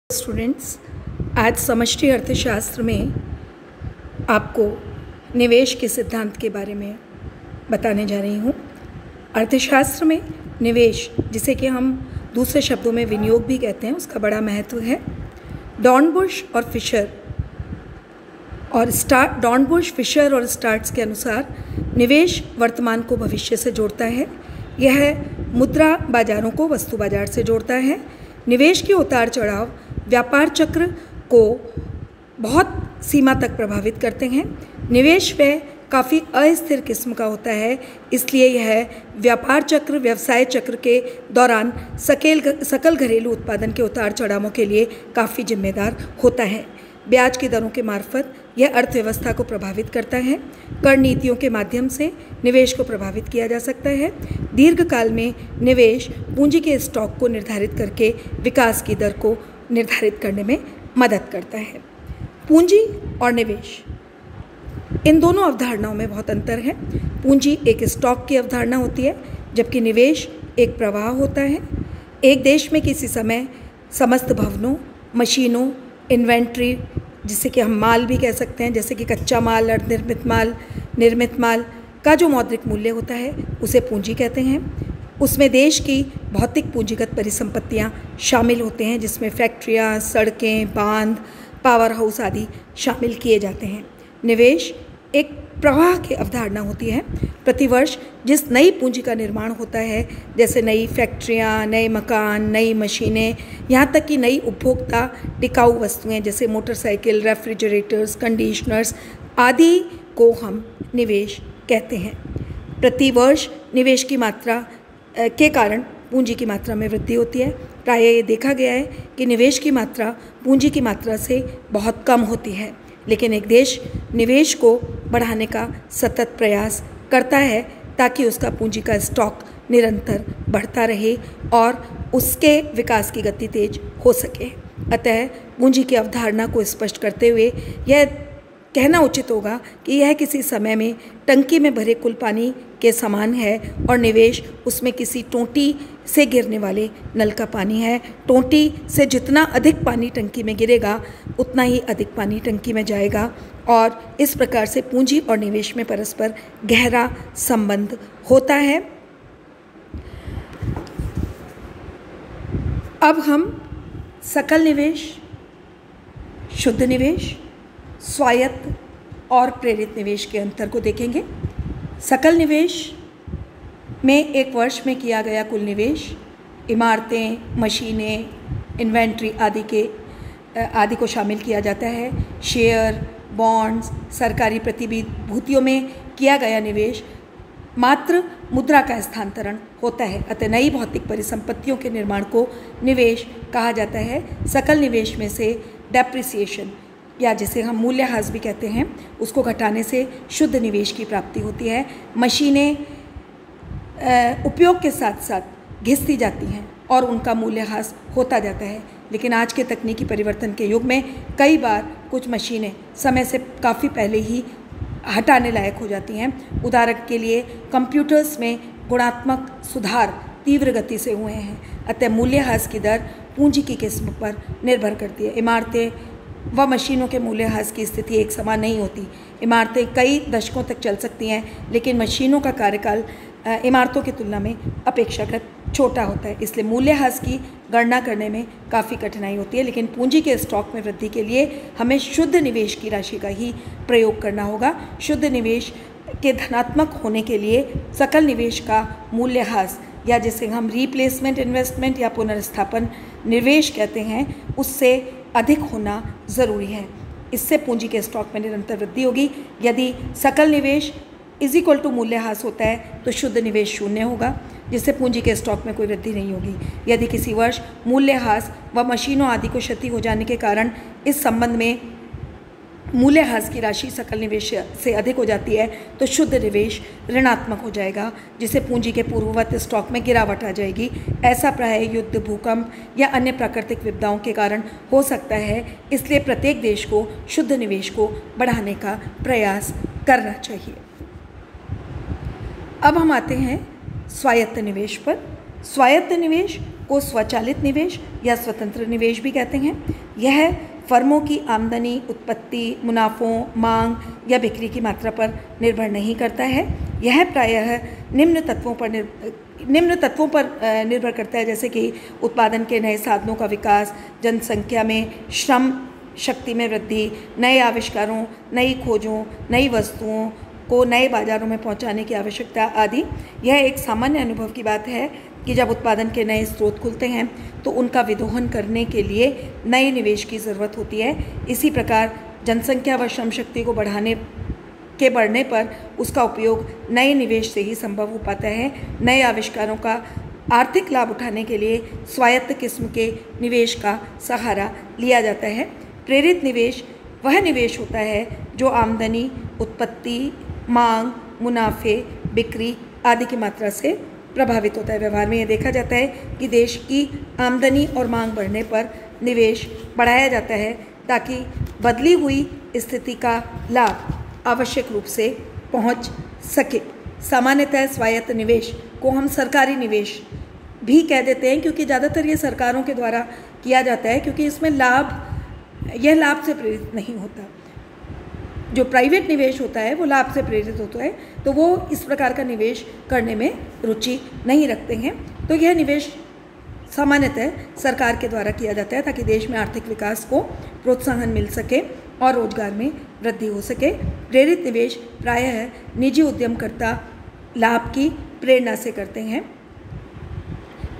Students, आज समष्टि अर्थशास्त्र में आपको निवेश के सिद्धांत के बारे में बताने जा रही हूँ। अर्थशास्त्र में निवेश, जिसे कि हम दूसरे शब्दों में विनियोग भी कहते हैं, उसका बड़ा महत्व है। डॉर्नबुश और स्टार्ट्स के अनुसार निवेश वर्तमान को भविष्य से जोड़ता है। यह मुद्रा बाजारों को वस्तु बाजार से जोड़ता है। निवेश के उतार चढ़ाव व्यापार चक्र को बहुत सीमा तक प्रभावित करते हैं। निवेश व्यय काफ़ी अस्थिर किस्म का होता है, इसलिए यह व्यापार चक्र, व्यवसाय चक्र के दौरान सकल घरेलू उत्पादन के उतार चढ़ावों के लिए काफ़ी जिम्मेदार होता है। ब्याज की दरों के मार्फत यह अर्थव्यवस्था को प्रभावित करता है। कर नीतियों के माध्यम से निवेश को प्रभावित किया जा सकता है। दीर्घकाल में निवेश पूंजी के स्टॉक को निर्धारित करके विकास की दर को निर्धारित करने में मदद करता है। पूंजी और निवेश, इन दोनों अवधारणाओं में बहुत अंतर है। पूंजी एक स्टॉक की अवधारणा होती है, जबकि निवेश एक प्रवाह होता है। एक देश में किसी समय समस्त भवनों, मशीनों, इन्वेंट्री, जिसे कि हम माल भी कह सकते हैं, जैसे कि कच्चा माल, निर्मित माल का जो मौद्रिक मूल्य होता है उसे पूंजी कहते हैं। उसमें देश की भौतिक पूंजीगत परिसंपत्तियां शामिल होते हैं, जिसमें फैक्ट्रियां, सड़कें, बांध, पावर हाउस आदि शामिल किए जाते हैं। निवेश एक प्रवाह की अवधारणा होती है। प्रतिवर्ष जिस नई पूंजी का निर्माण होता है, जैसे नई फैक्ट्रियां, नए मकान, नई मशीनें, यहाँ तक कि नई उपभोक्ता टिकाऊ वस्तुएं जैसे मोटरसाइकिल, रेफ्रिजरेटर्स, कंडीशनर्स आदि को हम निवेश कहते हैं। प्रतिवर्ष निवेश की मात्रा के कारण पूंजी की मात्रा में वृद्धि होती है। प्रायः ये देखा गया है कि निवेश की मात्रा पूंजी की मात्रा से बहुत कम होती है, लेकिन एक देश निवेश को बढ़ाने का सतत प्रयास करता है ताकि उसका पूंजी का स्टॉक निरंतर बढ़ता रहे और उसके विकास की गति तेज हो सके। अतः पूंजी की अवधारणा को स्पष्ट करते हुए यह कहना उचित होगा कि यह किसी समय में टंकी में भरे कुल पानी के समान है और निवेश उसमें किसी टोंटी से गिरने वाले नल का पानी है। टोंटी से जितना अधिक पानी टंकी में गिरेगा, उतना ही अधिक पानी टंकी में जाएगा और इस प्रकार से पूंजी और निवेश में परस्पर गहरा संबंध होता है। अब हम सकल निवेश, शुद्ध निवेश, स्वायत्त और प्रेरित निवेश के अंतर को देखेंगे। सकल निवेश में एक वर्ष में किया गया कुल निवेश इमारतें, मशीनें, इन्वेंट्री आदि को शामिल किया जाता है। शेयर, बॉन्ड्स, सरकारी प्रतिभूतियों में किया गया निवेश मात्र मुद्रा का स्थानांतरण होता है। अतः नई भौतिक परिसंपत्तियों के निर्माण को निवेश कहा जाता है। सकल निवेश में से डेप्रिसिएशन, या जिसे हम मूल्यह्रास भी कहते हैं, उसको घटाने से शुद्ध निवेश की प्राप्ति होती है। मशीनें उपयोग के साथ साथ घिसती जाती हैं और उनका मूल्यह्रास होता जाता है, लेकिन आज के तकनीकी परिवर्तन के युग में कई बार कुछ मशीनें समय से काफ़ी पहले ही हटाने लायक हो जाती हैं। उदाहरण के लिए कंप्यूटर्स में गुणात्मक सुधार तीव्र गति से हुए हैं, अतः मूल्यह्रास की दर पूंजी की किस्म पर निर्भर करती है। इमारतें व मशीनों के मूल्यह्रास की स्थिति एक समान नहीं होती। इमारतें कई दशकों तक चल सकती हैं, लेकिन मशीनों का कार्यकाल इमारतों की तुलना में अपेक्षाकृत छोटा होता है, इसलिए मूल्यह्रास की गणना करने में काफ़ी कठिनाई होती है। लेकिन पूंजी के स्टॉक में वृद्धि के लिए हमें शुद्ध निवेश की राशि का ही प्रयोग करना होगा। शुद्ध निवेश के धनात्मक होने के लिए सकल निवेश का मूल्यह्रास, या जिसे हम रिप्लेसमेंट इन्वेस्टमेंट या पुनर्स्थापन निवेश कहते हैं, उससे अधिक होना ज़रूरी है। इससे पूंजी के स्टॉक में निरंतर वृद्धि होगी। यदि सकल निवेश = मूल्यह्रास होता है तो शुद्ध निवेश शून्य होगा, जिससे पूंजी के स्टॉक में कोई वृद्धि नहीं होगी। यदि किसी वर्ष मूल्यह्रास व मशीनों आदि को क्षति हो जाने के कारण इस संबंध में मूल्यह्रास की राशि सकल निवेश से अधिक हो जाती है तो शुद्ध निवेश ऋणात्मक हो जाएगा, जिससे पूंजी के पूर्ववत स्टॉक में गिरावट आ जाएगी। ऐसा प्रायः युद्ध, भूकंप या अन्य प्राकृतिक विपदाओं के कारण हो सकता है, इसलिए प्रत्येक देश को शुद्ध निवेश को बढ़ाने का प्रयास करना चाहिए। अब हम आते हैं स्वायत्त निवेश पर। स्वायत्त निवेश को स्वचालित निवेश या स्वतंत्र निवेश भी कहते हैं। यह फर्मों की आमदनी, उत्पत्ति, मुनाफों, मांग या बिक्री की मात्रा पर निर्भर नहीं करता है। यह प्रायः निम्न तत्वों पर निर्भर करता है, जैसे कि उत्पादन के नए साधनों का विकास, जनसंख्या में श्रम शक्ति में वृद्धि, नए आविष्कारों, नई खोजों, नई वस्तुओं को नए बाज़ारों में पहुंचाने की आवश्यकता आदि। यह एक सामान्य अनुभव की बात है कि जब उत्पादन के नए स्रोत खुलते हैं तो उनका विदोहन करने के लिए नए निवेश की ज़रूरत होती है। इसी प्रकार जनसंख्या व श्रम शक्ति को बढ़ने पर उसका उपयोग नए निवेश से ही संभव हो पाता है। नए आविष्कारों का आर्थिक लाभ उठाने के लिए स्वायत्त किस्म के निवेश का सहारा लिया जाता है। प्रेरित निवेश वह निवेश होता है जो आमदनी, उत्पत्ति, मांग, मुनाफे, बिक्री आदि की मात्रा से प्रभावित होता है। व्यवहार में यह देखा जाता है कि देश की आमदनी और मांग बढ़ने पर निवेश बढ़ाया जाता है ताकि बदली हुई स्थिति का लाभ आवश्यक रूप से पहुंच सके। सामान्यतः स्वायत्त निवेश को हम सरकारी निवेश भी कह देते हैं, क्योंकि ज़्यादातर ये सरकारों के द्वारा किया जाता है, क्योंकि इसमें यह लाभ से प्रेरित नहीं होता। जो प्राइवेट निवेश होता है वो लाभ से प्रेरित होता है, तो वो इस प्रकार का निवेश करने में रुचि नहीं रखते हैं। तो यह निवेश सामान्यतः सरकार के द्वारा किया जाता है ताकि देश में आर्थिक विकास को प्रोत्साहन मिल सके और रोजगार में वृद्धि हो सके। प्रेरित निवेश प्रायः निजी उद्यमकर्ता लाभ की प्रेरणा से करते हैं।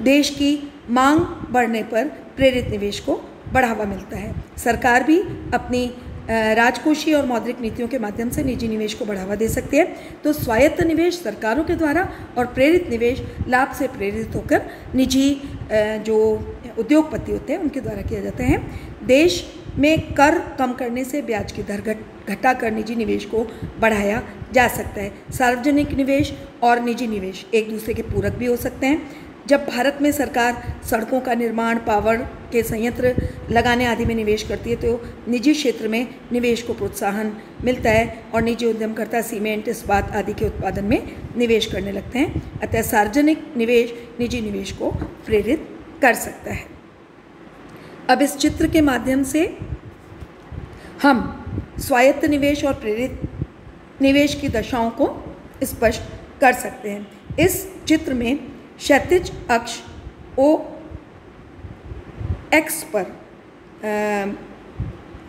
देश की मांग बढ़ने पर प्रेरित निवेश को बढ़ावा मिलता है। सरकार भी अपनी राजकोषीय और मौद्रिक नीतियों के माध्यम से निजी निवेश को बढ़ावा दे सकती है। तो स्वायत्त निवेश सरकारों के द्वारा और प्रेरित निवेश लाभ से प्रेरित होकर निजी जो उद्योगपति होते हैं उनके द्वारा किया जाता है। देश में कर कम करने से ब्याज की दर घटाकर निजी निवेश को बढ़ाया जा सकता है। सार्वजनिक निवेश और निजी निवेश एक दूसरे के पूरक भी हो सकते हैं। जब भारत में सरकार सड़कों का निर्माण, पावर के संयंत्र लगाने आदि में निवेश करती है तो निजी क्षेत्र में निवेश को प्रोत्साहन मिलता है और निजी उद्यमकर्ता सीमेंट, इस्पात आदि के उत्पादन में निवेश करने लगते हैं। अतः सार्वजनिक निवेश निजी निवेश को प्रेरित कर सकता है। अब इस चित्र के माध्यम से हम स्वायत्त निवेश और प्रेरित निवेश की दशाओं को स्पष्ट कर सकते हैं। इस चित्र में क्षैतिज अक्ष OX पर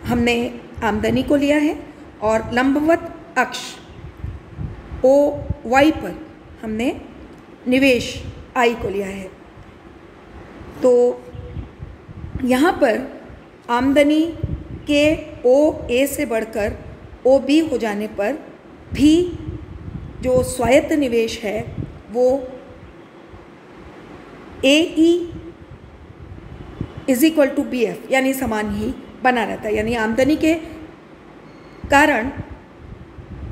हमने आमदनी को लिया है और लंबवत अक्ष OY पर हमने निवेश I को लिया है। तो यहाँ पर आमदनी के OA से बढ़कर OB हो जाने पर भी जो स्वायत्त निवेश है वो AE is equal to BF यानी समान ही बना रहता है। यानी आमदनी के कारण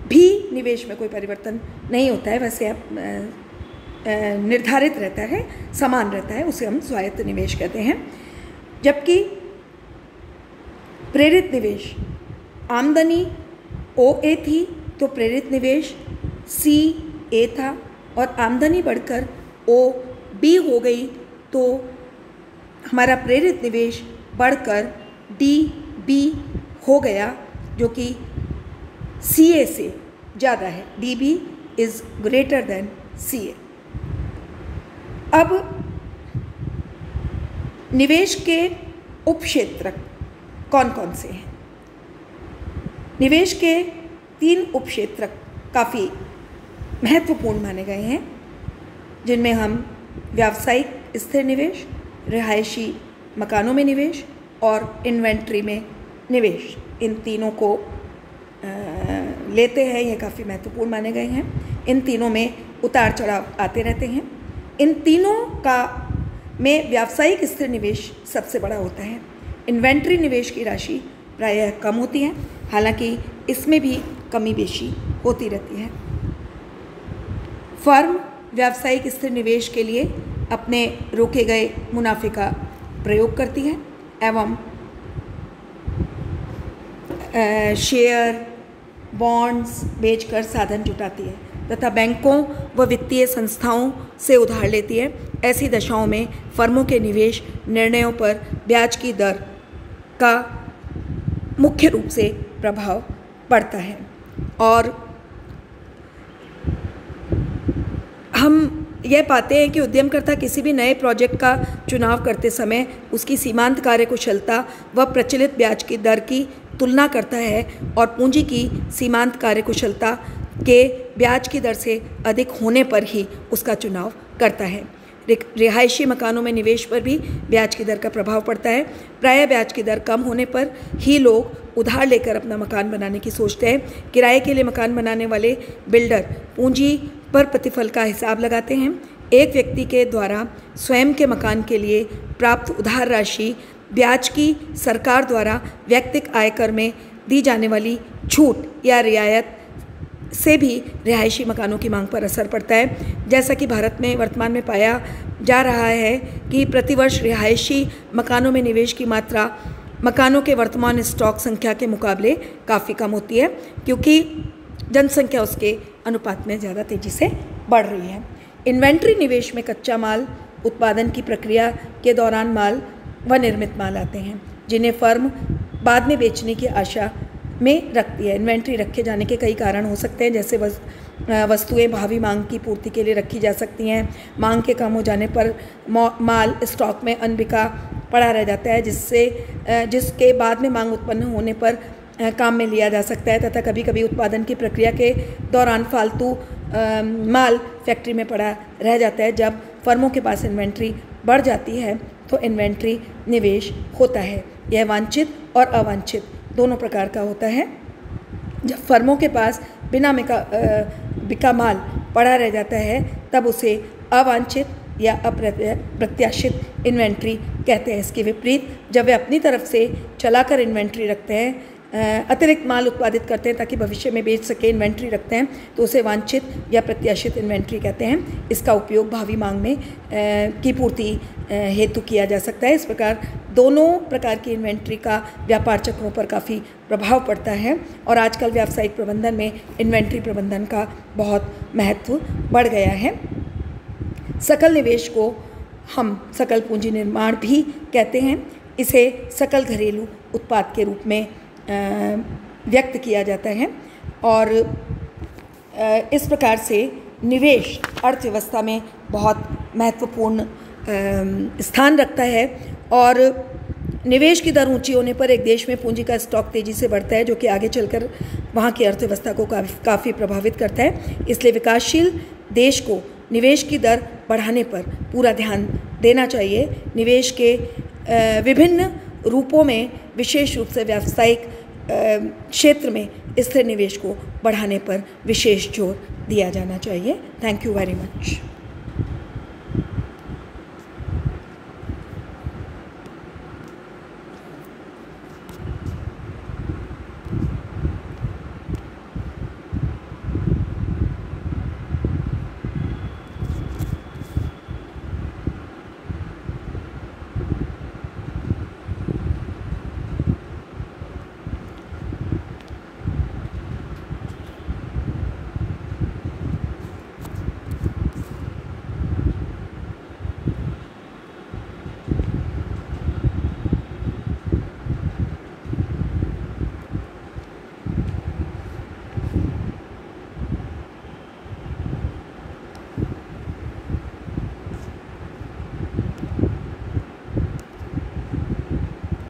भी निवेश में कोई परिवर्तन नहीं होता है, वैसे निर्धारित रहता है, समान रहता है, उसे हम स्वायत्त निवेश कहते हैं। जबकि प्रेरित निवेश आमदनी OA थी तो प्रेरित निवेश CA था और आमदनी बढ़कर OB हो गई तो हमारा प्रेरित निवेश बढ़कर DB हो गया, जो कि CA से ज़्यादा है। DB is greater than CA। अब निवेश के उपक्षेत्र कौन कौन से हैं? निवेश के 3 उपक्षेत्र काफ़ी महत्वपूर्ण माने गए हैं, जिनमें हम व्यावसायिक स्थिर निवेश, रिहायशी मकानों में निवेश और इन्वेंट्री में निवेश, इन तीनों को लेते हैं। ये काफ़ी महत्वपूर्ण माने गए हैं। इन तीनों में उतार चढ़ाव आते रहते हैं। इन तीनों का में व्यावसायिक स्थिर निवेश सबसे बड़ा होता है। इन्वेंट्री निवेश की राशि प्रायः कम होती है, हालांकि इसमें भी कमी बेशी होती रहती है। फर्म व्यावसायिक स्थिर निवेश के लिए अपने रोके गए मुनाफे का प्रयोग करती है एवं शेयर, बॉन्ड्स बेचकर साधन जुटाती है तथा बैंकों व वित्तीय संस्थाओं से उधार लेती है ऐसी दशाओं में फर्मों के निवेश निर्णयों पर ब्याज की दर का मुख्य रूप से प्रभाव पड़ता है। और हम यह पाते हैं कि उद्यमकर्ता किसी भी नए प्रोजेक्ट का चुनाव करते समय उसकी सीमांत कार्यकुशलता व प्रचलित ब्याज की दर की तुलना करता है और पूंजी की सीमांत कार्यकुशलता के ब्याज की दर से अधिक होने पर ही उसका चुनाव करता है। रिहायशी मकानों में निवेश पर भी ब्याज की दर का प्रभाव पड़ता है। प्रायः ब्याज की दर कम होने पर ही लोग उधार लेकर अपना मकान बनाने की सोचते हैं। किराए के लिए मकान बनाने वाले बिल्डर पूंजी पर प्रतिफल का हिसाब लगाते हैं। एक व्यक्ति के द्वारा स्वयं के मकान के लिए प्राप्त उधार राशि ब्याज की सरकार द्वारा व्यक्तिगत आयकर में दी जाने वाली छूट या रियायत से भी रिहायशी मकानों की मांग पर असर पड़ता है। जैसा कि भारत में वर्तमान में पाया जा रहा है कि प्रतिवर्ष रिहायशी मकानों में निवेश की मात्रा मकानों के वर्तमान स्टॉक संख्या के मुकाबले काफ़ी कम होती है, क्योंकि जनसंख्या उसके अनुपात में ज़्यादा तेज़ी से बढ़ रही है। इन्वेंट्री निवेश में कच्चा माल उत्पादन की प्रक्रिया के दौरान माल व निर्मित माल आते हैं, जिन्हें फर्म बाद में बेचने की आशा में रखती है। इन्वेंट्री रखे जाने के कई कारण हो सकते हैं, जैसे वस्तुएं भावी मांग की पूर्ति के लिए रखी जा सकती हैं। मांग के कम हो जाने पर माल स्टॉक में अनबिका पड़ा रह जाता है, जिसके बाद में मांग उत्पन्न होने पर काम में लिया जा सकता है, तथा कभी कभी उत्पादन की प्रक्रिया के दौरान फालतू माल फैक्ट्री में पड़ा रह जाता है। जब फर्मों के पास इन्वेंट्री बढ़ जाती है तो इन्वेंट्री निवेश होता है। यह वांछित और अवांछित दोनों प्रकार का होता है। जब फर्मों के पास बिना बिका माल पड़ा रह जाता है तब उसे अवांछित या अप्रत्याशित इन्वेंट्री कहते हैं। इसके विपरीत जब वे अपनी तरफ से चलाकर इन्वेंट्री रखते हैं, अतिरिक्त माल उत्पादित करते हैं ताकि भविष्य में बेच सके, इन्वेंट्री रखते हैं, तो उसे वांछित या प्रत्याशित इन्वेंट्री कहते हैं। इसका उपयोग भावी मांग में की पूर्ति हेतु किया जा सकता है। इस प्रकार दोनों प्रकार की इन्वेंट्री का व्यापार चक्रों पर काफ़ी प्रभाव पड़ता है और आजकल व्यावसायिक प्रबंधन में इन्वेंट्री प्रबंधन का बहुत महत्व बढ़ गया है। सकल निवेश को हम सकल पूंजी निर्माण भी कहते हैं। इसे सकल घरेलू उत्पाद के रूप में व्यक्त किया जाता है और इस प्रकार से निवेश अर्थव्यवस्था में बहुत महत्वपूर्ण स्थान रखता है और निवेश की दर ऊंची होने पर एक देश में पूंजी का स्टॉक तेज़ी से बढ़ता है, जो कि आगे चलकर वहाँ की अर्थव्यवस्था को काफ़ी प्रभावित करता है। इसलिए विकासशील देश को निवेश की दर बढ़ाने पर पूरा ध्यान देना चाहिए। निवेश के विभिन्न रूपों में विशेष रूप से व्यावसायिक क्षेत्र में स्थिर निवेश को बढ़ाने पर विशेष जोर दिया जाना चाहिए। Thank you very much.